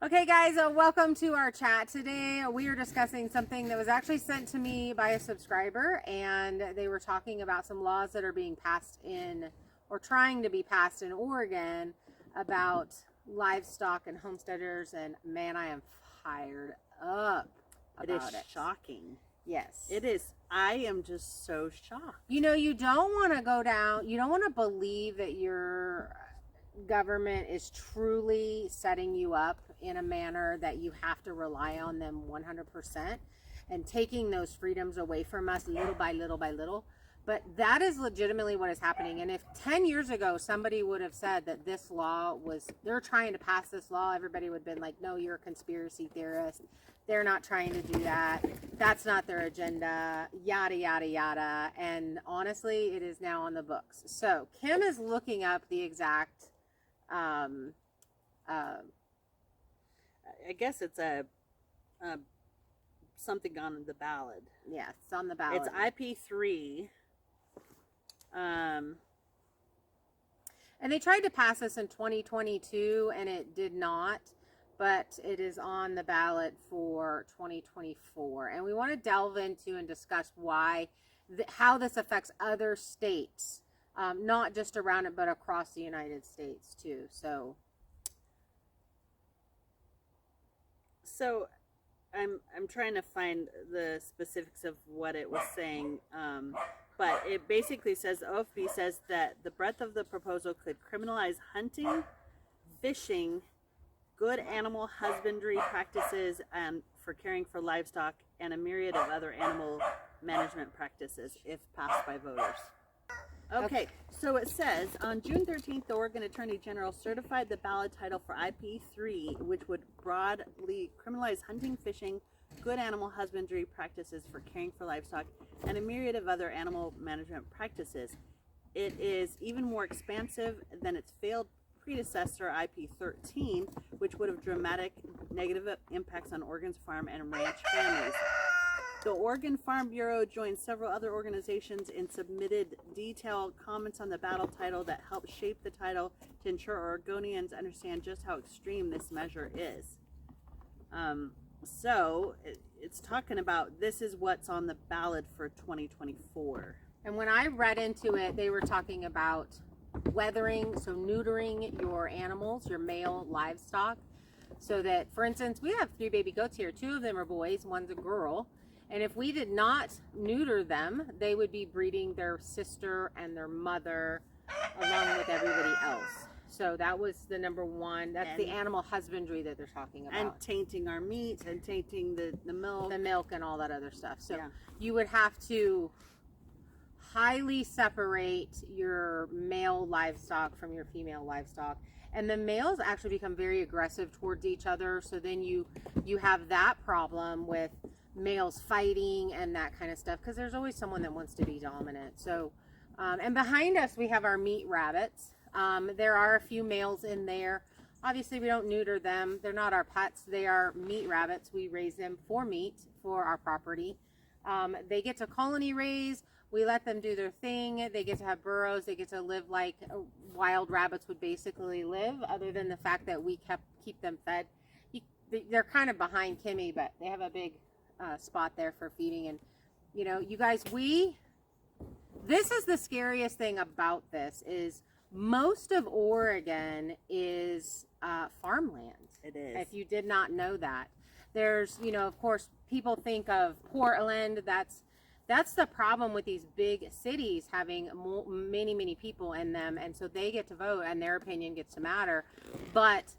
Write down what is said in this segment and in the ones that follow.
Okay, guys, welcome to our chat today. We are discussing something that was actually sent to me by a subscriber, and they were talking about some laws that are being passed in, or trying to be passed in Oregon, about livestock and homesteaders. And man, I am fired up about it. It is shocking. Yes. It is. I am just so shocked. You know, you don't want to go down, you don't want to believe that your government is truly setting you up in a manner that you have to rely on them 100% and taking those freedoms away from us little by little by little. But that is legitimately what is happening. And if 10 years ago somebody would have said that this law was, they're trying to pass this law, everybody would have been like, no, you're a conspiracy theorist. They're not trying to do that. That's not their agenda, yada, yada, yada. And honestly, it is now on the books. So Kim is looking up the exact I guess it's a something on the ballot. yeah, it's on the ballot. It's IP3. And they tried to pass this in 2022 and it did not, but it is on the ballot for 2024. And we want to delve into and discuss why, how this affects other states, not just around it, but across the United States too. So I'm trying to find the specifics of what it was saying, but it basically says the OFB says that the breadth of the proposal could criminalize hunting, fishing, good animal husbandry practices, and for caring for livestock, and a myriad of other animal management practices if passed by voters. Okay, so it says, on June 13th, the Oregon Attorney General certified the ballot title for IP3, which would broadly criminalize hunting, fishing, good animal husbandry practices for caring for livestock, and a myriad of other animal management practices. It is even more expansive than its failed predecessor, IP13, which would have dramatic negative impacts on Oregon's farm and ranch families. The Oregon Farm Bureau joined several other organizations and submitted detailed comments on the ballot title that helped shape the title to ensure Oregonians understand just how extreme this measure is. So it's talking about this is what's on the ballot for 2024. And when I read into it, they were talking about weathering, so neutering your animals, your male livestock, so that, for instance, we have 3 baby goats here. 2 of them are boys, 1's a girl. And if we did not neuter them, they would be breeding their sister and their mother along with everybody else. So that was the number one. That's the animal husbandry that they're talking about. And tainting our meat and tainting the milk. The milk and all that other stuff. So yeah. You would have to highly separate your male livestock from your female livestock. And the males actually become very aggressive towards each other. So then you have that problem with males fighting and that kind of stuff, because there's always someone that wants to be dominant. So and behind us we have our meat rabbits. There are a few males in there. Obviously we don't neuter them, they're not our pets, they are meat rabbits. We raise them for meat for our property. They get to colony raise, we let them do their thing, they get to have burrows, they get to live like wild rabbits would basically live, other than the fact that we keep them fed. They're kind of behind Kimmy, but they have a big spot there for feeding. And you know, you guys, this is the scariest thing about this, is most of Oregon is farmland. It is. If you did not know that, there's, you know, of course people think of Portland. That's the problem with these big cities having many people in them, and so they get to vote and their opinion gets to matter. But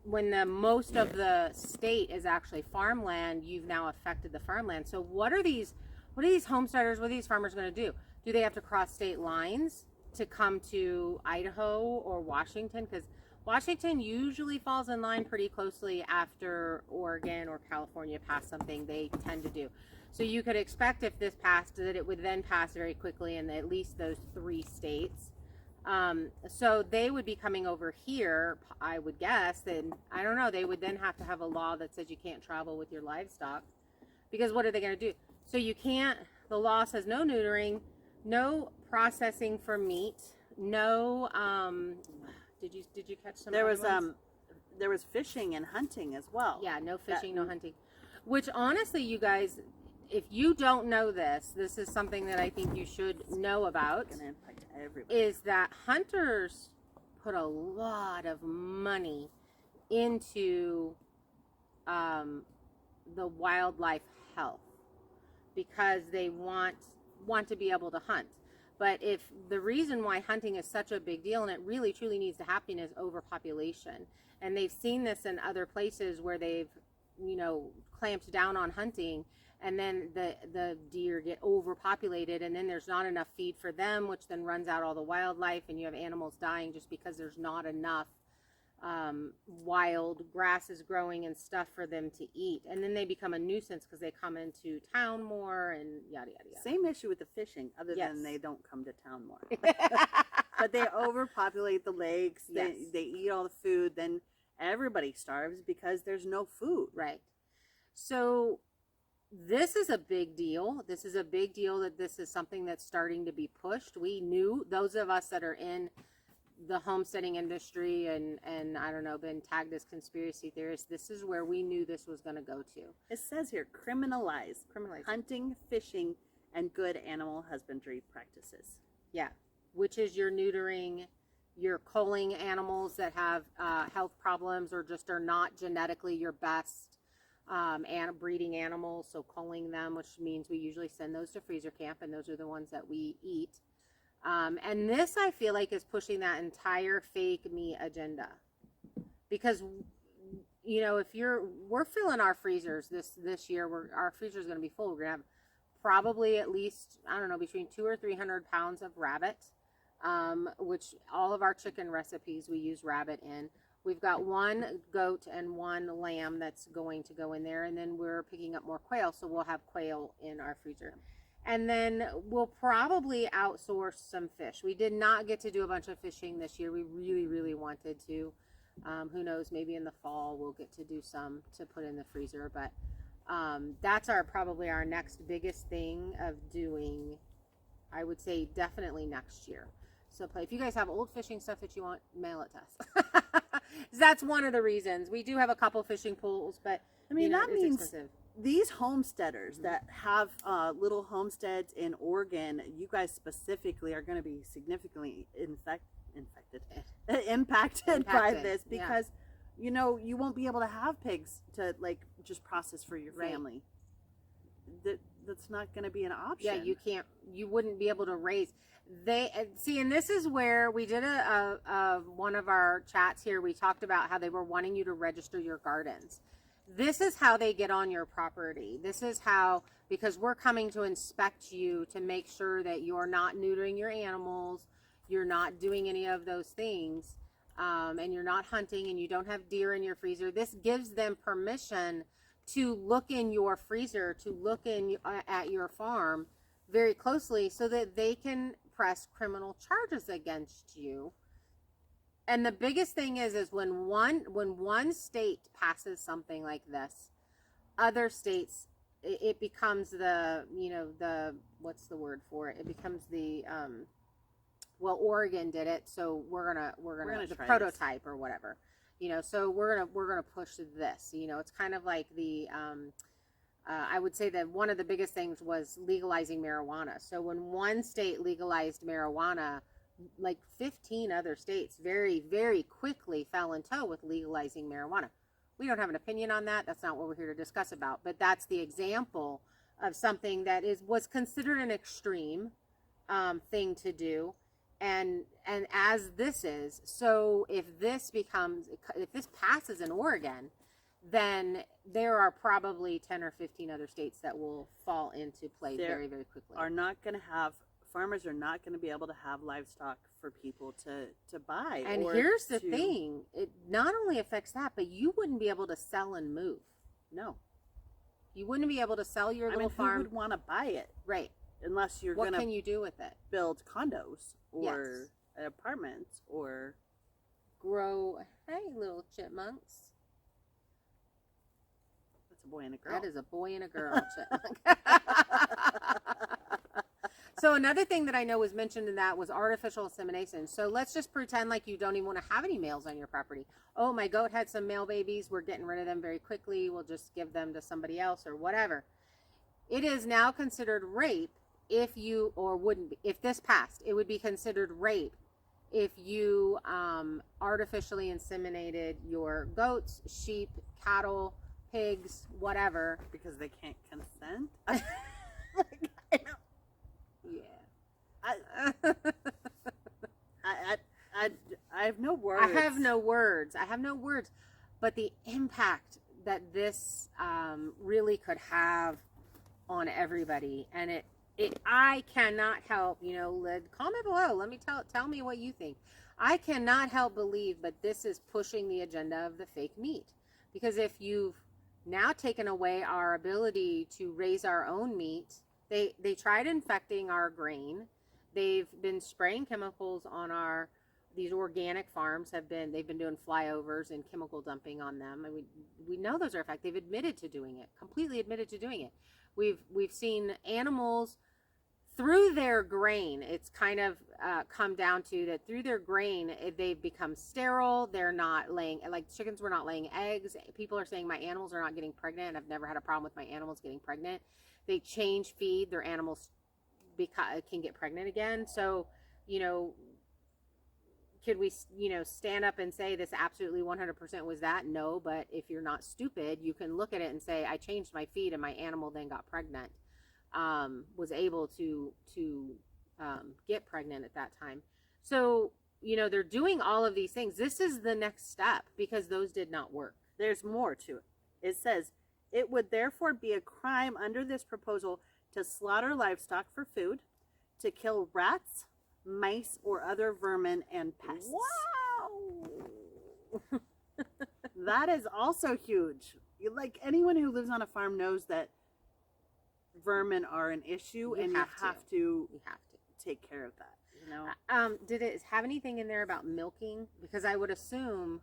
when the most of the state is actually farmland, you've now affected the farmland. So what are these homesteaders, what are these farmers going to do? Do they have to cross state lines to come to Idaho or Washington? Because Washington usually falls in line pretty closely after Oregon or California pass something. They tend to do. So you could expect, if this passed, that it would then pass very quickly in at least those 3 states. So they would be coming over here, I would guess. And I don't know, they would then have to have a law that says you can't travel with your livestock, because what are they going to do? So you can't, the law says no neutering, no processing for meat, no, did you catch some? There was, there was fishing and hunting as well. Yeah, no fishing, no hunting. Which honestly, you guys, if you don't know this, this is something that I think you should know about. It's going to impact everybody. Is that hunters put a lot of money into the wildlife health because they want to be able to hunt. But if the reason why hunting is such a big deal, and it really truly needs to happen, is overpopulation. And they've seen this in other places where they've, you know, clamped down on hunting, and then the deer get overpopulated, and then there's not enough feed for them, which then runs out all the wildlife, and you have animals dying just because there's not enough wild grasses growing and stuff for them to eat. And then they become a nuisance because they come into town more and yada yada yada. Same issue with the fishing, other Yes. than they don't come to town more. But they overpopulate the lakes. Yes. They eat all the food. Then everybody starves because there's no food. Right. So this is a big deal. This is a big deal that this is something that's starting to be pushed. We knew, those of us that are in the homesteading industry and I don't know, been tagged as conspiracy theorists, this is where we knew this was going to go to. It says here, criminalize hunting, fishing, and good animal husbandry practices. Yeah. Which is you're neutering, you're culling animals that have health problems or just are not genetically your best and breeding animals. So culling them, which means we usually send those to freezer camp, and those are the ones that we eat. And this, I feel like, is pushing that entire fake meat agenda, because, you know, we're filling our freezers this year. Our freezer is going to be full. We're going to have probably at least, I don't know, between 200 or 300 pounds of rabbit, which all of our chicken recipes we use rabbit in. We've got one goat and one lamb that's going to go in there, and then we're picking up more quail, so we'll have quail in our freezer. And then we'll probably outsource some fish. We did not get to do a bunch of fishing this year. We really, really wanted to. Who knows, maybe in the fall we'll get to do some to put in the freezer. But that's probably our next biggest thing of doing, I would say definitely next year. So if you guys have old fishing stuff that you want, mail it to us. That's one of the reasons. We do have a couple fishing pools, but I mean, that means expensive. These homesteaders that have little homesteads in Oregon, you guys specifically are going to be significantly impacted by this, because you know, you won't be able to have pigs to like just process for your family. That's not going to be an option. Yeah, you wouldn't be able to raise. And this is where we did one of our chats here. We talked about how they were wanting you to register your gardens. This is how they get on your property. This is how, because we're coming to inspect you to make sure that you're not neutering your animals, you're not doing any of those things, and you're not hunting, and you don't have deer in your freezer. This gives them permission to look in your freezer, to look at your farm very closely, so that they can press criminal charges against you. And the biggest thing is when one state passes something like this, other states, it becomes what's the word for it? It becomes the Oregon did it, so we're gonna the prototype or whatever, so we're gonna push this. It's kind of like the I would say that one of the biggest things was legalizing marijuana. So when one state legalized marijuana, like 15 other states very, very quickly fell in tow with legalizing marijuana. We don't have an opinion on that. That's not what we're here to discuss about. But that's the example of something that was considered an extreme thing to do. And as this is, so if this passes in Oregon, then there are probably 10 or 15 other states that will fall into play very, very quickly. Farmers are not going to be able to have livestock for people to buy. And here's the thing. It not only affects that, but you wouldn't be able to sell and move. No. You wouldn't be able to sell your little farm. Who would want to buy it? Right. Unless you're going to... What can you do with it? Build condos or apartments or... Grow... Hey, little chipmunks. That's a boy and a girl. That is a boy and a girl chipmunk. So another thing that I know was mentioned in that was artificial insemination. So let's just pretend like you don't even want to have any males on your property. Oh, my goat had some male babies. We're getting rid of them very quickly. We'll just give them to somebody else or whatever. It is now considered rape if you, or wouldn't be, if this passed, it would be considered rape if you artificially inseminated your goats, sheep, cattle, pigs, whatever. Because they can't consent? Yeah. I have no words. I have no words. I have no words. But the impact that this really could have on everybody, and I cannot help, comment below. Let me tell me what you think. I cannot help believe, but this is pushing the agenda of the fake meat. Because if you've now taken away our ability to raise our own meat, they tried infecting our grain. They've been spraying chemicals on these organic farms they've been doing flyovers and chemical dumping on them. And we know those are effective. They've admitted to doing it, completely admitted to doing it. We've seen animals through their grain. It's kind of come down to that through their grain, they've become sterile. They're not laying, like chickens were not laying eggs. People are saying my animals are not getting pregnant. I've never had a problem with my animals getting pregnant. They change feed. Their animals can get pregnant again. So, could we, stand up and say this absolutely 100% was that? No, but if you're not stupid, you can look at it and say, I changed my feed and my animal then got pregnant, was able to get pregnant at that time. So, they're doing all of these things. This is the next step because those did not work. There's more to it. It says, it would therefore be a crime under this proposal to slaughter livestock for food, to kill rats, mice, or other vermin and pests. Wow! That is also huge. Like anyone who lives on a farm knows that vermin are an issue, and you have to take care of that. Did it have anything in there about milking? Because I would assume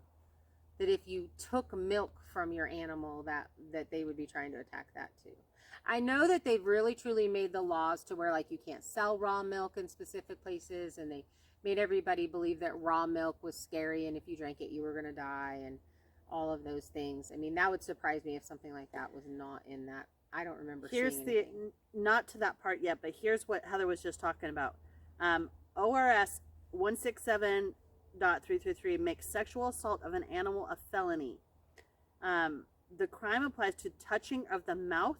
that if you took milk from your animal, that they would be trying to attack that too. I know that they've really truly made the laws to where like you can't sell raw milk in specific places, and they made everybody believe that raw milk was scary and if you drank it you were going to die and all of those things. I mean, that would surprise me if something like that was not in that. I don't remember seeing not to that part yet, but here's what Heather was just talking about. ORS 167.333 makes sexual assault of an animal a felony. The crime applies to touching of the mouth,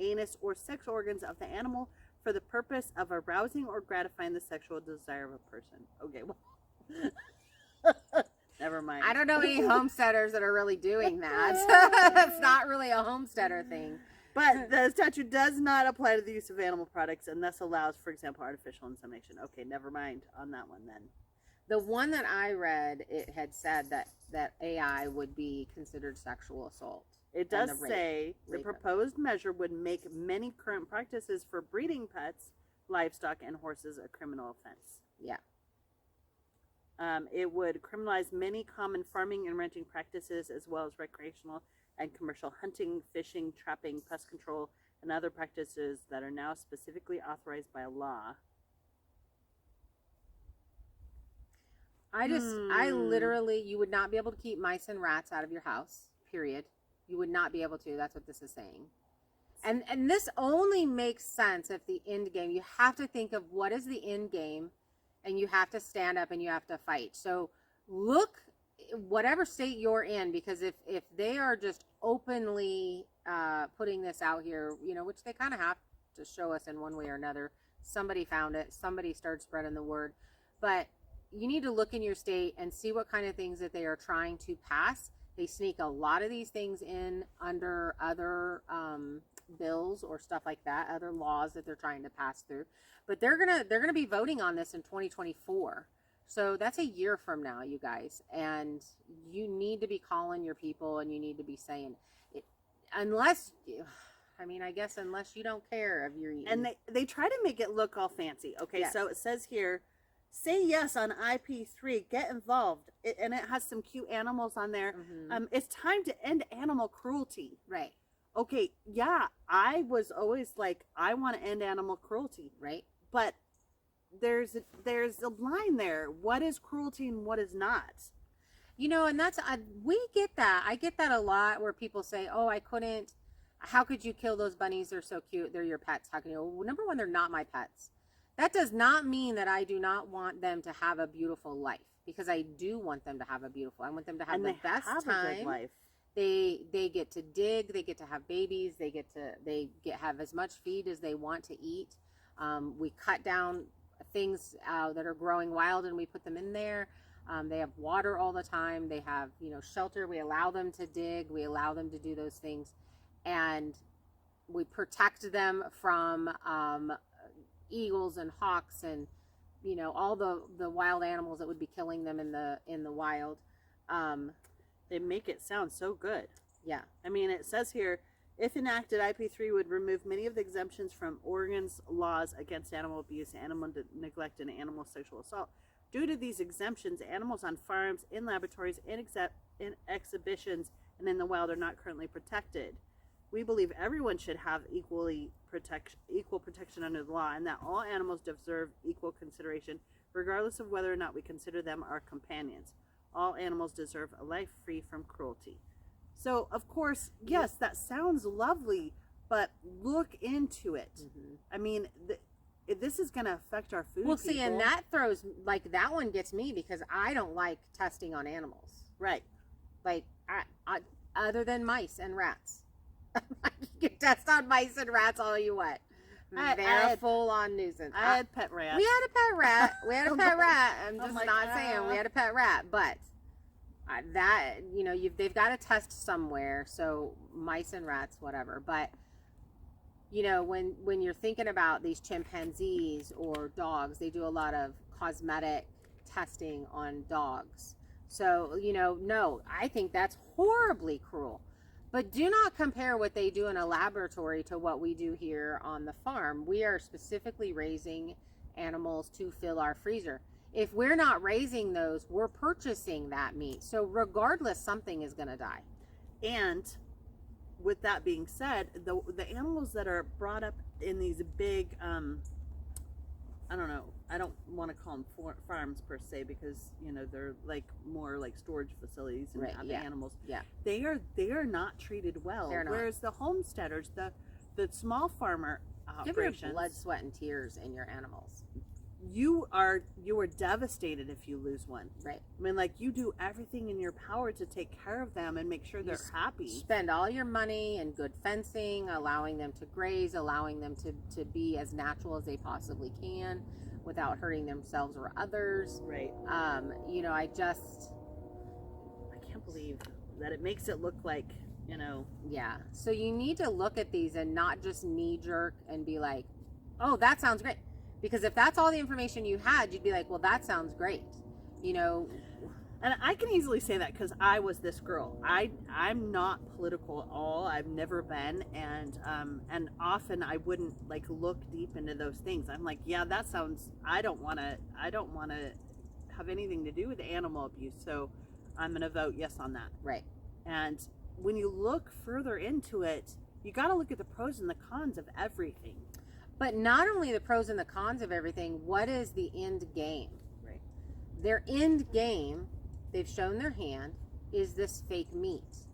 anus, or sex organs of the animal for the purpose of arousing or gratifying the sexual desire of a person. Okay, well, never mind. I don't know any homesteaders that are really doing that. It's not really a homesteader thing. But the statute does not apply to the use of animal products and thus allows, for example, artificial insemination. Okay, never mind on that one then. The one that I read, it had said that AI would be considered sexual assault. It does say the proposed measure would make many current practices for breeding pets, livestock, and horses a criminal offense. Yeah. It would criminalize many common farming and ranching practices as well as recreational and commercial hunting, fishing, trapping, pest control, and other practices that are now specifically authorized by law. I literally, you would not be able to keep mice and rats out of your house, period. You would not be able to. That's what this is saying. And this only makes sense if the end game, you have to think of what is the end game, and you have to stand up and you have to fight. So look, whatever state you're in, because if they are just openly putting this out here, which they kind of have to show us in one way or another, somebody found it, somebody started spreading the word, but you need to look in your state and see what kind of things that they are trying to pass. They sneak a lot of these things in under other bills or stuff like that, other laws that they're trying to pass through. But they're gonna be voting on this in 2024. So that's a year from now, you guys. And you need to be calling your people and you need to be saying it, unless you don't care if you're eating. And they try to make it look all fancy. Okay, yes. So it says here, say yes on IP3, get involved. And it has some cute animals on there. Mm-hmm. It's time to end animal cruelty. Right. Okay, yeah, I was always like, I want to end animal cruelty. Right. but there's a line there. What is cruelty and what is not? And that's we get that. I get that a lot where people say, "Oh, I couldn't. How could you kill those bunnies? They're so cute. They're your pets. How can you?" Well, number one, they're not my pets. That does not mean that I do not want them to have a beautiful life, because I do want them to have a beautiful. I want them to have the best time. A good life. They get to dig. They get to have babies. They have as much feed as they want to eat. We cut down things that are growing wild and we put them in there. They have water all the time. They have shelter. We allow them to dig. We allow them to do those things, and we protect them from eagles and hawks and all the wild animals that would be killing them in the wild. They make it sound so good. Yeah. I mean, it says here, if enacted, IP3 would remove many of the exemptions from Oregon's laws against animal abuse, animal neglect, and animal sexual assault. Due to these exemptions, animals on farms, in laboratories, in exhibitions, and in the wild are not currently protected. We believe everyone should have equal protection under the law, and that all animals deserve equal consideration, regardless of whether or not we consider them our companions. All animals deserve a life free from cruelty. So, of course, yes, that sounds lovely, but look into it. Mm-hmm. I mean, this is going to affect our food. Well, see, and that throws, that one gets me because I don't like testing on animals. Right. I other than mice and rats. You can test on mice and rats all you want. They're full on nuisance. I had pet rats. We had a pet rat. I'm just not saying we had a pet rat, but they've got to test somewhere. So mice and rats, whatever. But when you're thinking about these chimpanzees or dogs, they do a lot of cosmetic testing on dogs. So no, I think that's horribly cruel. But do not compare what they do in a laboratory to what we do here on the farm. We are specifically raising animals to fill our freezer. If we're not raising those, we're purchasing that meat. So regardless, something is going to die. And with that being said, the animals that are brought up in these big, I don't know, I don't want to call them farms per se, because they're more like storage facilities and right, have yeah. the animals. Yeah, they are not treated well. They're not. Whereas the homesteaders, the small farmer operations, give your blood, sweat, and tears in your animals. You are devastated if you lose one. Right. I mean, you do everything in your power to take care of them and make sure they're happy. Spend all your money in good fencing, allowing them to graze, allowing them to be as natural as they possibly can without hurting themselves or others. Right. I can't believe that it makes it look like, Yeah. So you need to look at these and not just knee jerk and be like, oh, that sounds great. Because if that's all the information you had, you'd be like, well, that sounds great. And I can easily say that because I was this girl. I'm not political at all. I've never been, and often I wouldn't look deep into those things. I'm like, yeah, that sounds. I don't want to have anything to do with animal abuse. So I'm going to vote yes on that. Right. And when you look further into it, you got to look at the pros and the cons of everything. But not only the pros and the cons of everything, what is the end game? Right. Their end game, they've shown their hand, is this fake meat.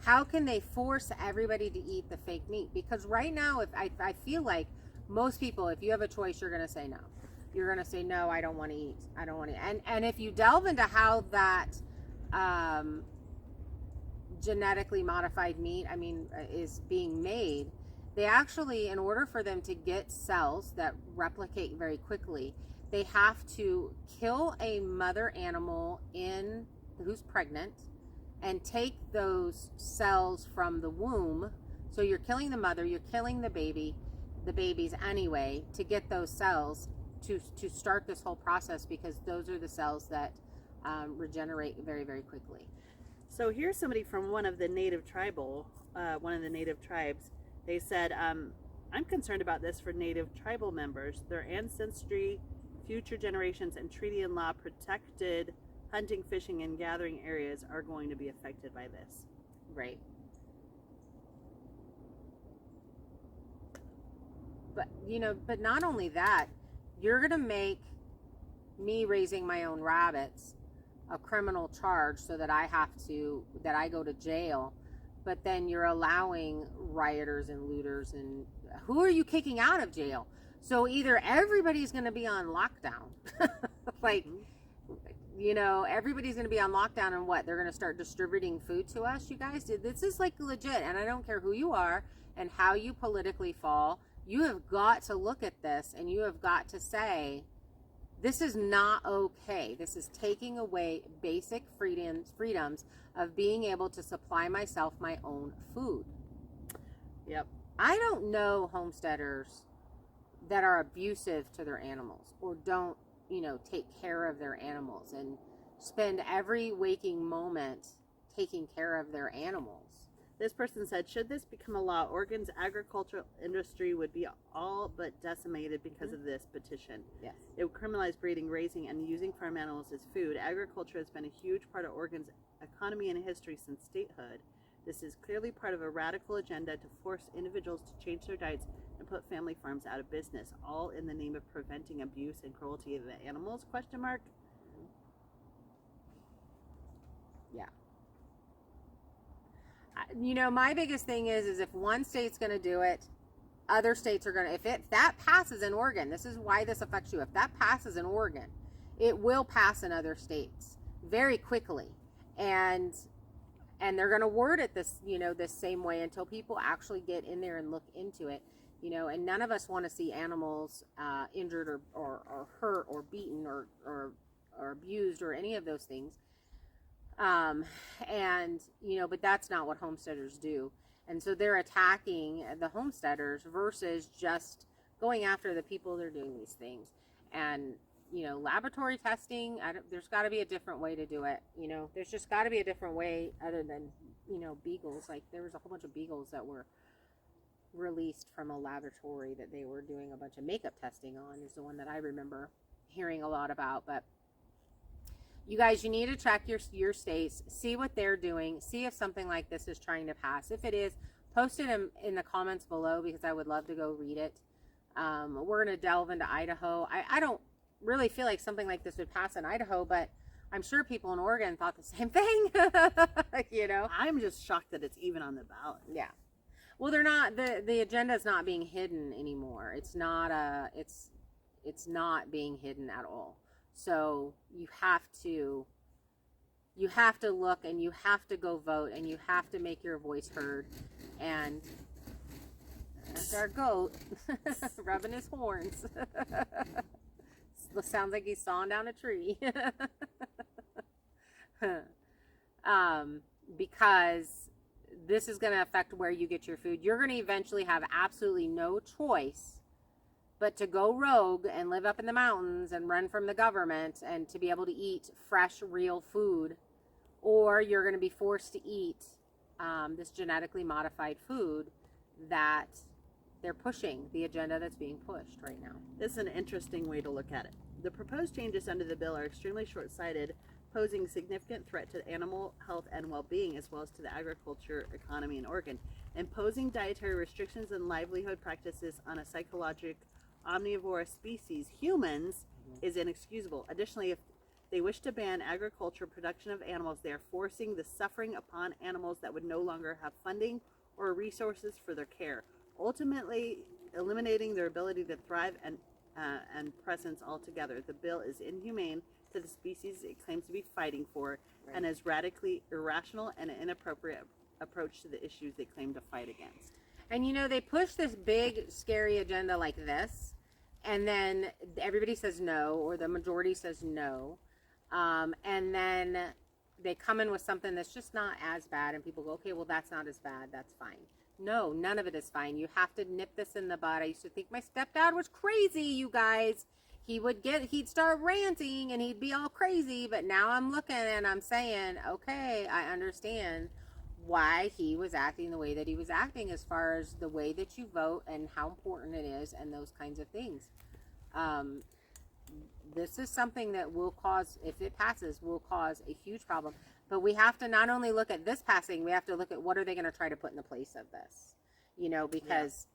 How can they force everybody to eat the fake meat? Because right now, if I feel like most people, if you have a choice, you're going to say no. You're going to say, no, I don't want to eat. I don't want to. And if you delve into how that genetically modified meat, is being made, they actually, in order for them to get cells that replicate very quickly, they have to kill a mother animal who's pregnant and take those cells from the womb. So you're killing the mother, you're killing the babies anyway, to get those cells to start this whole process, because those are the cells that regenerate very, very quickly. So here's somebody from one of the native tribes. They said, I'm concerned about this for native tribal members. Their ancestry, future generations, and treaty and law protected hunting, fishing, and gathering areas are going to be affected by this. Right. But, but not only that, you're going to make me raising my own rabbits a criminal charge so that I go to jail. But then you're allowing rioters and looters, and who are you kicking out of jail? So either everybody's going to be on lockdown, like, everybody's going to be on lockdown, and what? They're going to start distributing food to us, you guys? This is like legit, and I don't care who you are and how you politically fall. You have got to look at this, and you have got to say, this is not okay. This is taking away basic freedoms of being able to supply myself my own food. Yep. I don't know homesteaders that are abusive to their animals or don't, take care of their animals and spend every waking moment taking care of their animals. This person said, should this become a law, Oregon's agricultural industry would be all but decimated because of this petition. Yes. It would criminalize breeding, raising, and using farm animals as food. Agriculture has been a huge part of Oregon's economy and history since statehood. This is clearly part of a radical agenda to force individuals to change their diets and put family farms out of business, all in the name of preventing abuse and cruelty of the animals, ? Yeah. My biggest thing is if one state's going to do it, other states are going to, if that passes in Oregon, this is why this affects you. If that passes in Oregon, it will pass in other states very quickly. And they're going to word it this same way until people actually get in there and look into it, and none of us want to see animals injured or hurt or beaten or abused or any of those things. But that's not what homesteaders do. And so they're attacking the homesteaders versus just going after the people that are doing these things. And, laboratory testing, there's got to be a different way to do it. There's just got to be a different way other than, beagles. Like there was a whole bunch of beagles that were released from a laboratory that they were doing a bunch of makeup testing on, is the one that I remember hearing a lot about. But you guys, you need to check your states, see what they're doing, see if something like this is trying to pass. If it is, post it in the comments below because I would love to go read it. We're going to delve into Idaho. I don't really feel like something like this would pass in Idaho, but I'm sure people in Oregon thought the same thing. I'm just shocked that it's even on the ballot. Yeah. Well, they're not, the agenda is not being hidden anymore. It's not being hidden at all. So you have to look, and you have to go vote, and you have to make your voice heard. And that's our goat rubbing his horns. Sounds like he's sawing down a tree. Because this is going to affect where you get your food. You're going to eventually have absolutely no choice but to go rogue and live up in the mountains and run from the government and to be able to eat fresh, real food, or you're going to be forced to eat this genetically modified food that they're pushing, the agenda that's being pushed right now. This is an interesting way to look at it. The proposed changes under the bill are extremely short-sighted, posing significant threat to animal health and well-being as well as to the agriculture economy in Oregon. Imposing dietary restrictions and livelihood practices on a psychologic omnivorous species, humans, is inexcusable. Additionally, if they wish to ban agriculture production of animals, they are forcing the suffering upon animals that would no longer have funding or resources for their care, ultimately eliminating their ability to thrive and presence altogether. The bill is inhumane to the species it claims to be fighting for, right, and is radically irrational and an inappropriate approach to the issues they claim to fight against. And they push this big, scary agenda like this, and then everybody says no, or the majority says no, and then they come in with something that's just not as bad, and people go, okay, well, that's not as bad, that's fine. No, none of it is fine. You have to nip this in the bud. I used to think my stepdad was crazy, you guys. He'd start ranting, and he'd be all crazy, but now I'm looking and I'm saying, okay, I understand why he was acting the way that he was acting as far as the way that you vote and how important it is and those kinds of things. This is something that will cause, if it passes, will cause a huge problem. But we have to not only look at this passing, we have to look at what are they going to try to put in the place of this, because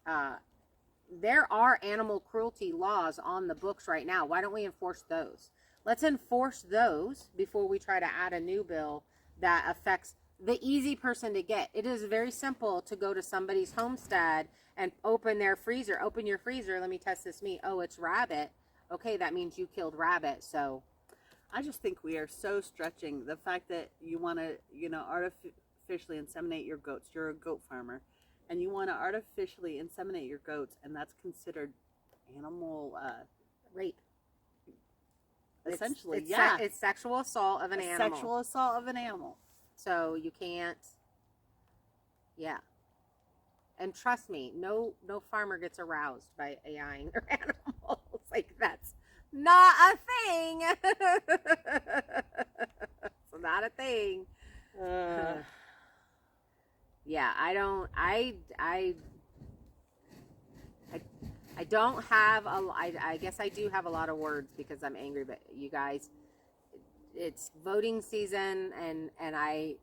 there are animal cruelty laws on the books right now. Why don't we enforce those? Let's enforce those before we try to add a new bill that affects the easy person to get. It is very simple to go to somebody's homestead and open your freezer. Let me test this meat. Oh, it's rabbit. Okay, that means you killed rabbit. So I just think we are so stretching the fact that you want to, artificially inseminate your goats. You're a goat farmer, and you want to artificially inseminate your goats, and that's considered animal rape. Essentially, it's sexual assault of an animal. Sexual assault of an animal. So you can't. Yeah. And trust me, no farmer gets aroused by AIing their animals. Like, that's not a thing. It's not a thing. Yeah, I don't have I guess I do have a lot of words because I'm angry, but you guys, it's voting season, and I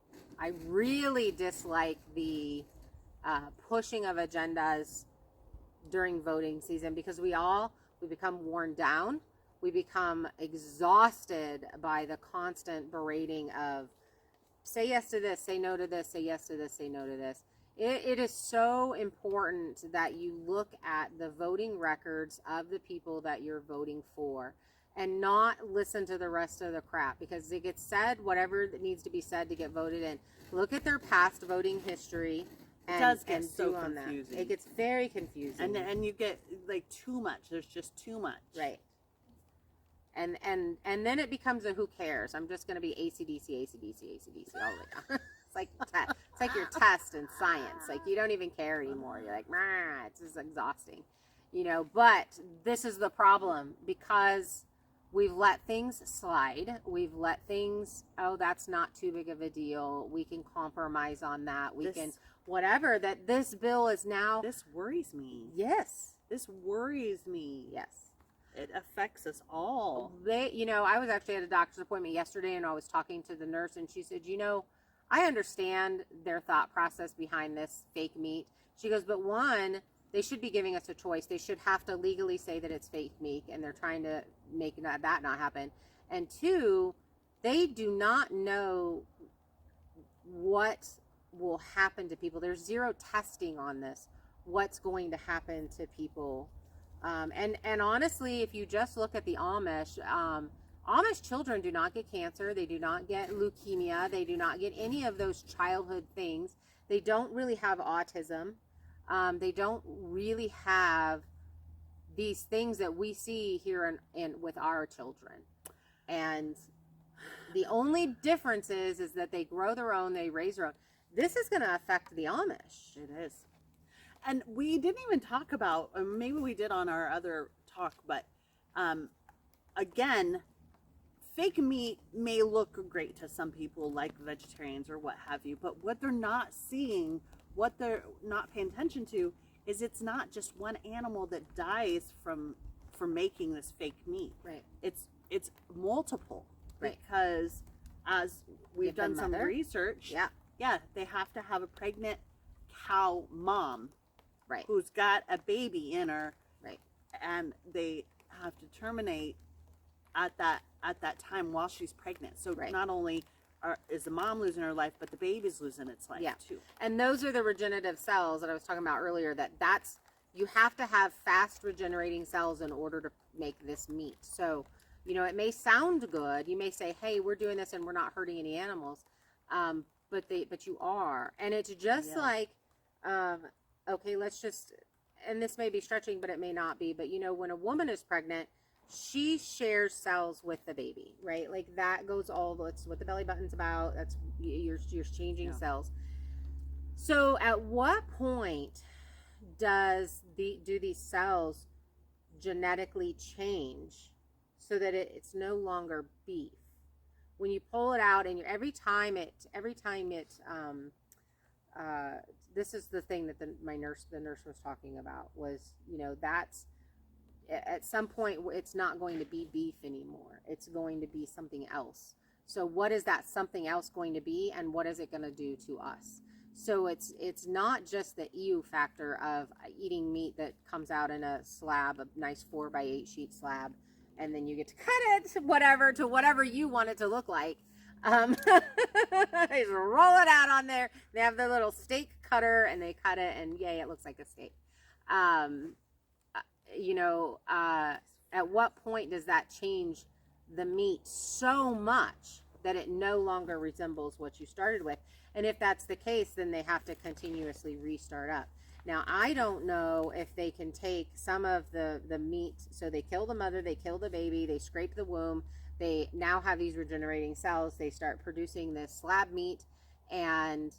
really dislike the pushing of agendas during voting season, because we become worn down. We become exhausted by the constant berating of say yes to this, say no to this, say yes to this, say no to this. It is so important that you look at the voting records of the people that you're voting for and not listen to the rest of the crap, because it gets said whatever that needs to be said to get voted in. Look at their past voting history. It does get so confusing. It gets very confusing. And you get like too much. There's just too much. Right. And then it becomes a who cares. I'm just going to be ACDC all the time. It's like your test in science. Like, you don't even care anymore. You're like, nah, it's just exhausting. But this is the problem, because we've let things slide. We've let things, oh, that's not too big of a deal. We can compromise on that. We can whatever. That this bill is now. This worries me. Yes. This worries me. Yes. It affects us all. I was actually at a doctor's appointment yesterday, and I was talking to the nurse, and she said, I understand their thought process behind this fake meat. She goes, but one, they should be giving us a choice. They should have to legally say that it's fake meat, and they're trying to make that not happen. And two, they do not know what will happen to people. There's zero testing on this, what's going to happen to people. And honestly, if you just look at the Amish children do not get cancer. They do not get leukemia. They do not get any of those childhood things. They don't really have autism. They don't really have these things that we see here in with our children. And the only difference is that they grow their own, they raise their own. This is going to affect the Amish. It is. And we didn't even talk about, or maybe we did on our other talk, but again, fake meat may look great to some people, like vegetarians or what have you, but what they're not seeing, what they're not paying attention to, is it's not just one animal that dies from making this fake meat. Right. It's multiple. Right. Because as we've done some research, yeah, they have to have a pregnant cow mom. Right. Who's got a baby in her, right? And they have to terminate at that time while she's pregnant. So not only is the mom losing her life, but the baby's losing its life too. And those are the regenerative cells that I was talking about earlier. That's you have to have fast regenerating cells in order to make this meat. So it may sound good. You may say, "Hey, we're doing this and we're not hurting any animals," but you are, and it's just like. Okay, let's just, and this may be stretching, but it may not be, but when a woman is pregnant, she shares cells with the baby, right? Like, that goes that's what the belly button's about. That's, you're changing cells. So at what point do these cells genetically change so that it's no longer beef? When you pull it out, and every time it this is the thing that the nurse was talking about was, that's at some point it's not going to be beef anymore. It's going to be something else. So what is that something else going to be, and what is it going to do to us? So it's not just the EU factor of eating meat that comes out in a slab, a nice 4x8 sheet slab, and then you get to cut it to whatever you want it to look like. They just roll it out on there. They have their little steak cutter and they cut it, and yay, it looks like a steak. At what point does that change the meat so much that it no longer resembles what you started with? And if that's the case, then they have to continuously restart up. Now, I don't know if they can take some of the meat, so they kill the mother, they kill the baby, they scrape the womb, they now have these regenerating cells, they start producing this slab meat, and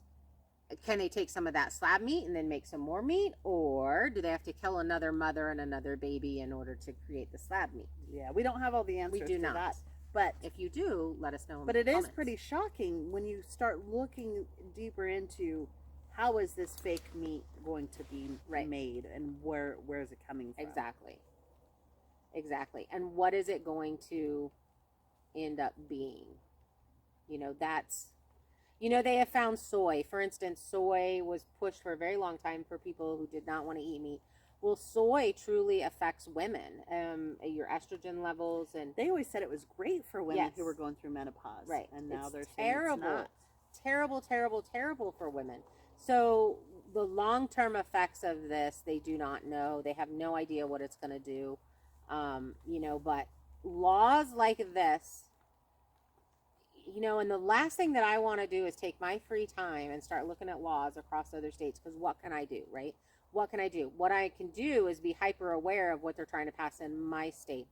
can they take some of that slab meat and then make some more meat, or do they have to kill another mother and another baby in order to create the slab meat? Yeah, we don't have all the answers to that. But if you do, let us know. But it is pretty shocking when you start looking deeper into how is this fake meat going to be made, and where is it coming from? Exactly. And what is it going to end up being? They have found soy. For instance, soy was pushed for a very long time for people who did not want to eat meat. Well, soy truly affects women, your estrogen levels, and they always said it was great for women who were going through menopause. Right. And now they're saying terrible, it's not. terrible for women. So the long-term effects of this, they do not know. They have no idea what it's going to do. But laws like this, and the last thing that I want to do is take my free time and start looking at laws across other states, because what can I do, right? What can I do? What I can do is be hyper aware of what they're trying to pass in my state.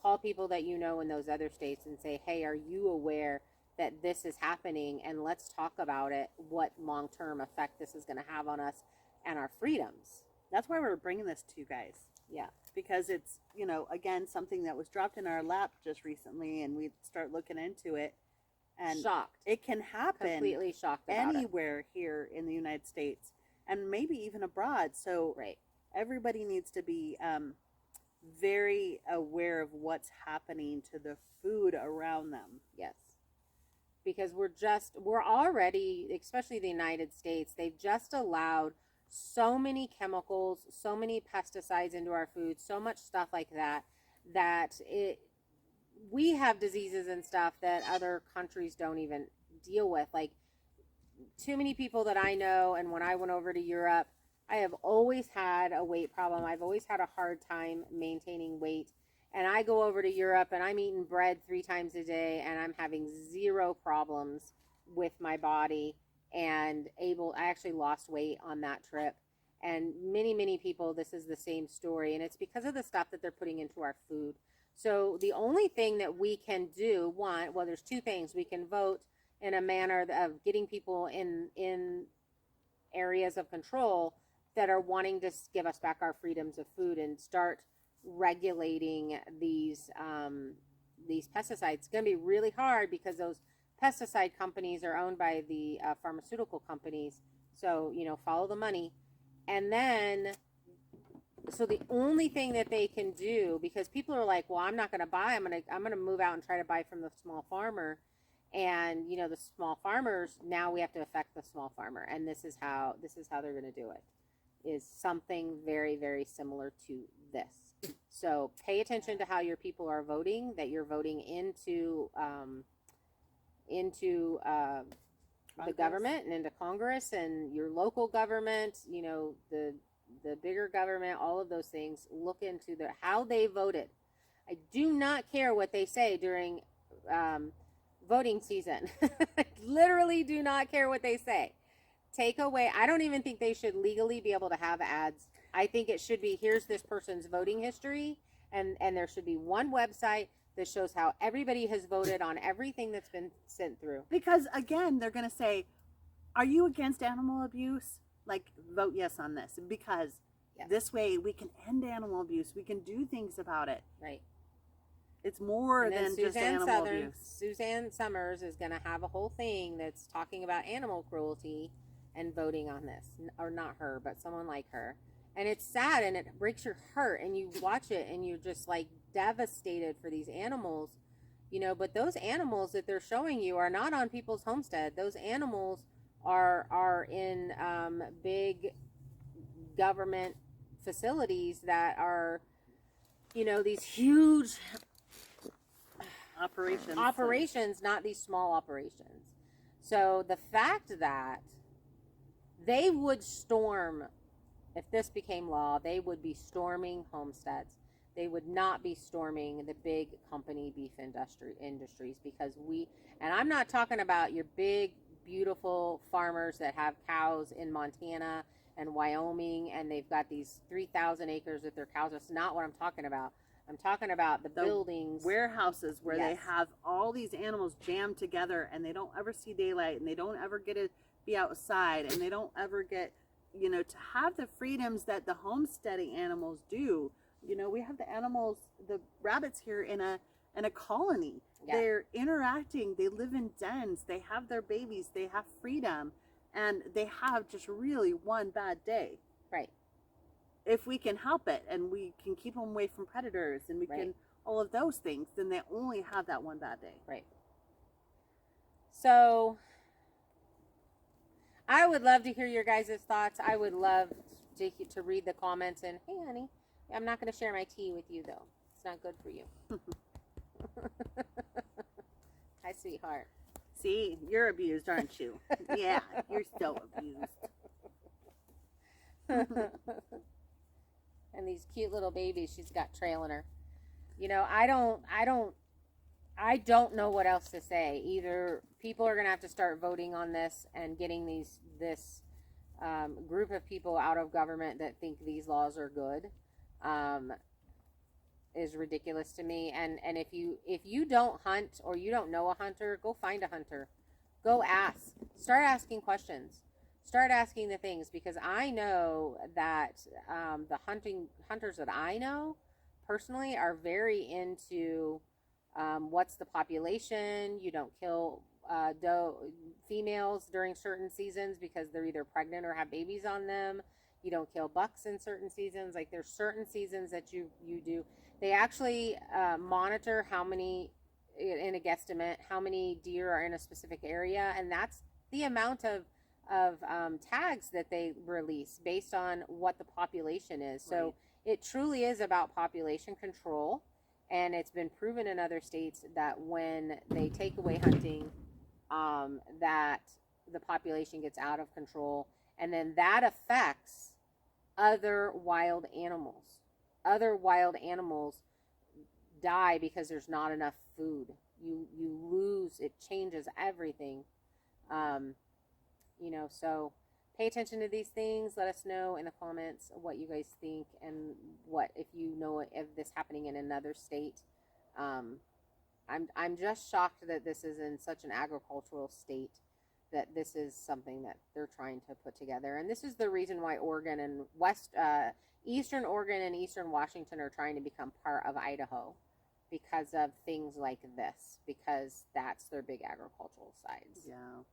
Call people that you know in those other states and say, hey, are you aware that this is happening? And let's talk about it, what long-term effect this is going to have on us and our freedoms. That's why we're bringing this to you guys. Yeah. Because it's, again, something that was dropped in our lap just recently, and we start looking into it. And shocked. It can happen. Completely shocked about anywhere here in the United States, and maybe even abroad. So everybody needs to be very aware of what's happening to the food around them. Yes. Because we're already, especially the United States, they've just allowed so many chemicals, so many pesticides into our food, so much stuff like that, we have diseases and stuff that other countries don't even deal with. Like, too many people that I know, and when I went over to Europe, I have always had a weight problem. I've always had a hard time maintaining weight. And I go over to Europe and I'm eating bread 3 times a day, and I'm having zero problems with my body, and I actually lost weight on that trip. And many people, this is the same story, and it's because of the stuff that they're putting into our food. So the only thing that we can do, there's 2 things. We can vote in a manner of getting people in areas of control that are wanting to give us back our freedoms of food and start regulating these pesticides. It's going to be really hard because those pesticide companies are owned by the pharmaceutical companies. So, follow the money. And then, so the only thing that they can do, because people are like, well, I'm not going to buy, I'm going to move out and try to buy from the small farmer. And, the small farmers, now we have to affect the small farmer. And this is how they're going to do it, is something very, very similar to this. So pay attention to how your people are voting, that you're voting into the government and into Congress and your local government, the bigger government, all of those things. Look into how they voted. I do not care what they say during voting season. I literally do not care what they say. Take away, I don't even think they should legally be able to have ads. I think it should be, here's this person's voting history, and there should be one website that shows how everybody has voted on everything that's been sent through. Because again, they're going to say, are you against animal abuse? Like, vote yes on this, because this way we can end animal abuse. We can do things about it. Right. It's more than just animal abuse. Suzanne Summers is going to have a whole thing that's talking about animal cruelty and voting on this. Or not her, but someone like her. And it's sad, and it breaks your heart, and you watch it and you're just like devastated for these animals, but those animals that they're showing you are not on people's homestead. Those animals are in big government facilities that are, these huge operations, not these small operations. So the fact that they would storm, if this became law, they would be storming homesteads. They would not be storming the big company beef industries, because and I'm not talking about your big, beautiful farmers that have cows in Montana and Wyoming, and they've got these 3,000 acres with their cows. That's not what I'm talking about. I'm talking about the buildings, warehouses where yes, they have all these animals jammed together, and they don't ever see daylight, and they don't ever get to be outside, and they don't ever get, to have the freedoms that the homesteading animals do. We have the animals, the rabbits here in a colony. Yeah. They're interacting. They live in dens. They have their babies. They have freedom, and they have just really one bad day. Right. If we can help it, and we can keep them away from predators, and we can all of those things, then they only have that one bad day. Right. So I would love to hear your guys' thoughts. I would love to read the comments. And hey, honey, I'm not going to share my tea with you, though. It's not good for you. Hi, sweetheart. See, you're abused, aren't you? Yeah, you're so abused. And these cute little babies she's got trailing her. I don't know what else to say. Either people are going to have to start voting on this and getting this group of people out of government that think these laws are good. Is ridiculous to me. And if you don't hunt, or you don't know a hunter, go find a hunter. Go ask. Start asking questions. Start asking the things, because I know that the hunters that I know personally are very into what's the population. You don't kill females during certain seasons because they're either pregnant or have babies on them. You don't kill bucks in certain seasons. Like, there's certain seasons that you do. They actually monitor how many, in a guesstimate, how many deer are in a specific area, and that's the amount of tags that they release based on what the population is. So right. It truly is about population control, and it's been proven in other states that when they take away hunting, that the population gets out of control, and then that affects other wild animals. Other wild animals die because there's not enough food. You lose, it changes everything. So pay attention to these things. Let us know in the comments what you guys think, and what, if you know of this happening in another state. I'm just shocked that this is in such an agricultural state, that this is something that they're trying to put together. And this is the reason why Oregon and Eastern Oregon and Eastern Washington are trying to become part of Idaho, because of things like this, because that's their big agricultural sides. Yeah.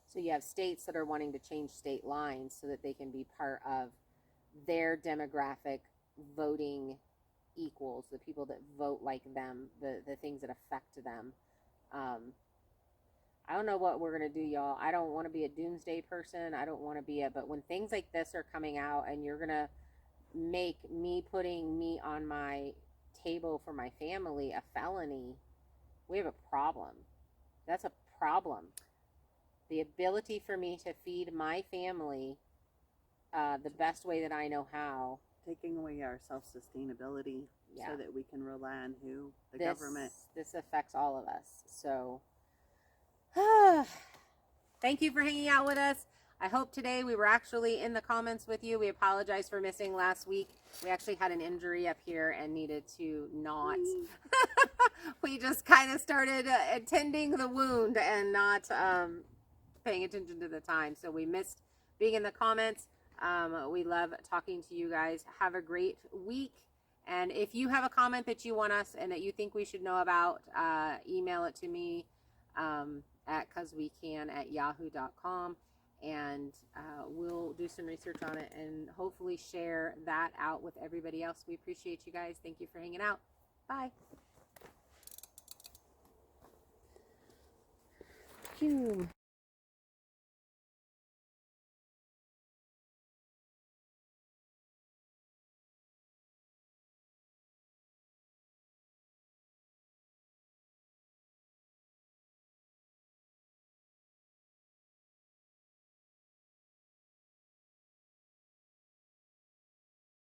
So you have states that are wanting to change state lines so that they can be part of their demographic voting equals, the people that vote like them, the things that affect them. I don't know what we're going to do, y'all. I don't want to be a doomsday person. I don't want to be but when things like this are coming out, and you're going to make me putting meat on my table for my family a felony, we have a problem. That's a problem. The ability for me to feed my family the best way that I know how. Taking away our self-sustainability, yeah, so that we can rely on the government. This affects all of us. So thank you for hanging out with us. I hope today we were actually in the comments with you. We apologize for missing last week. We actually had an injury up here and needed to not. We just kind of started attending the wound and not paying attention to the time. So we missed being in the comments. We love talking to you guys. Have a great week. And if you have a comment that you want us and that you think we should know about, email it to me at causewecan@yahoo.com. And we'll do some research on it and hopefully share that out with everybody else. We appreciate you guys. Thank you for hanging out. Bye. Phew.